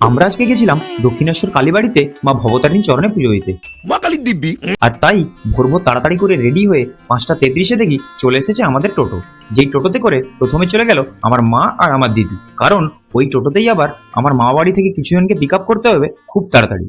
আমরা আজকে গেছিলাম দক্ষিণেশ্বর কালীবাড়িতে মা ভবতারিণী চরণে পুজো দিতে। মা কালীর দিব্যি। আর তাই ভোর ভোর তাড়াতাড়ি করে রেডি হয়ে 5:33-এ দেখি চলে এসেছে আমাদের টোটো। যেই টোটোতে করে প্রথমে চলে গেল আমার মা আর আমার দিদি, কারণ ওই টোটোতেই আবার আমার মা বাড়ি থেকে কিছুজনকে পিক আপ করতে হবে খুব তাড়াতাড়ি।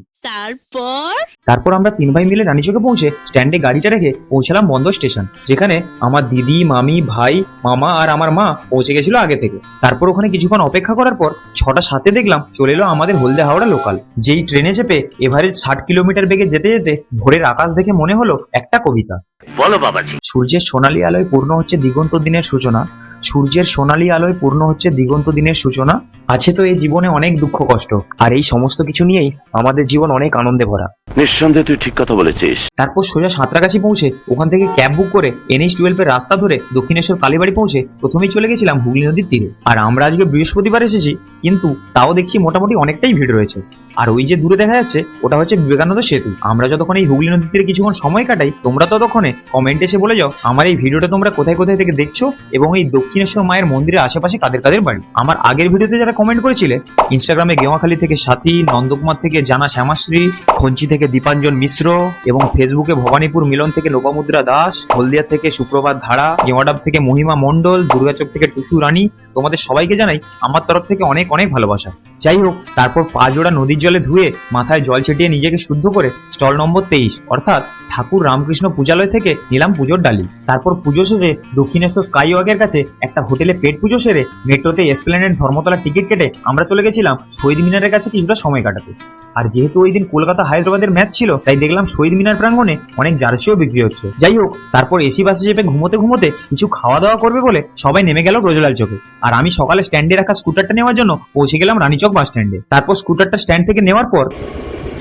তারপর আমরা 3 ভাই মিলে রানীচকে পৌঁছে স্ট্যান্ডে গাড়িটা রেখে পৌঁছালাম বন্দর স্টেশন, যেখানে আমার দিদি, মামি, ভাই, মামা আর আমার মা পৌঁছে গেছিল আগে থেকে। তারপর ওখানে কিছুক্ষণ অপেক্ষা করার পর 6টা 7-এ দেখলাম চলে এলো আমাদের হলদে হাওড়া লোকাল। যেই ট্রেনে চেপে এভারেজ 60 কিলোমিটার বেগে যেতে যেতে ভোরের আকাশ দেখে মনে হলো একটা কবিতা। বলো বাবাজি। সূর্যের সোনালী আলোয় পূর্ণ হচ্ছে দিগন্ত দিনের সূচনা, সূর্যের সোনালী আলোয় পূর্ণ হচ্ছে দিগন্ত দিনের সূচনা। আছে তো এই জীবনে অনেক দুঃখ কষ্ট, আর এই সমস্ত কিছু নিয়েই আমাদের জীবন অনেক আনন্দে ভরা। নিঃসন্দেহে তুই ঠিক কথা বলেছিস। তারপর সোজা সাঁতরাগাছি পৌঁছে ওখান থেকে ক্যাব বুক করে NH-12 এর রাস্তা ধরে দক্ষিণেশ্বর কালীবাড়ি পৌঁছে প্রথমেই চলে গেছিলাম হুগলি নদীর তীরে। আর আমরা আজকে বৃহস্পতিবার এসেছি, কিন্তু তাও দেখছি মোটামুটি অনেকটাই ভিড় রয়েছে। আর ওই যে দূরে দেখা যাচ্ছে ওটা হচ্ছে বিবেকানন্দ সেতু। আমরা যতক্ষণ এই হুগলি নদীর তীরে কিছুক্ষণ সময় কাটাই, তোমরা ততক্ষণে কমেন্ট এসে বলে যাও আমার এই ভিডিওটা তোমরা কোথায় কোথায় থেকে দেখছো এবং এই দক্ষিণেশ্বর মায়ের মন্দিরের আশেপাশে কাদের কাদের বাড়ি। আমার আগের ভিডিওতে যারা কমেন্ট করেছিলে, ইনস্টাগ্রামে গেওয়াখালী থেকে সাথী, নন্দকুমার থেকে জানা শ্যামাশ্রী, খঞ্চি থেকে দীপাঞ্জন মিশ্র এবং ফেসবুকে ভবানীপুর মিলন থেকে লোপামুদ্রা দাস, হলদিয়া থেকে সুপ্রভাত ধারা, গেওয়াডাব থেকে মহিমা মণ্ডল, দুর্গাচক থেকে টুসু রানী, তোমাদের সবাইকে জানাই আমার তরফ থেকে অনেক অনেক ভালোবাসা। যাই হোক, তারপর 5 জোড়া নদীর জলে ধুয়ে মাথায় জল ছিটিয়ে নিজেকে শুদ্ধ করে স্টল নম্বর 23 অর্থাৎ ঠাকুর রামকৃষ্ণ পূজালয় থেকে নিলাম পুজোর ডালি। তারপর পুজো শেষে দক্ষিণেশ্বর স্কাইওয়াকের কাছে একটা হোটেলে পেট পুজো সেরে মেট্রোতে এসপ্ল্যানেড ধর্মতলার টিকিট কেটে আমরা চলে গেছিলাম শহীদ মিনারের কাছে কিছুটা সময় কাটাতে। আর যেহেতু ওই দিন কলকাতা হায়দ্রাবাদের ম্যাচ ছিল, তাই দেখলাম শহীদ মিনার প্রাঙ্গণে অনেক জার্সিও বিক্রি হচ্ছে। যাই হোক, তারপর এসি বাসে চেপে ঘুমোতে ঘুমোতে কিছু খাওয়া দাওয়া করবে বলে সবাই নেমে গেল রোজলাল চোখে। আর আমি সকালে স্ট্যান্ডে রাখা স্কুটারটা নেওয়ার জন্য পৌঁছে গেলাম রানীচক বাস স্ট্যান্ডে। তারপর স্কুটারটা স্ট্যান্ড থেকে নেওয়ার পর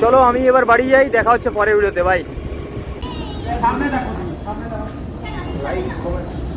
চলো আমি এবার বাড়ি যাই, দেখা হচ্ছে পরের ভিডিওতে। ভাই সামনে দেখো, সামনে দেখো। Like comment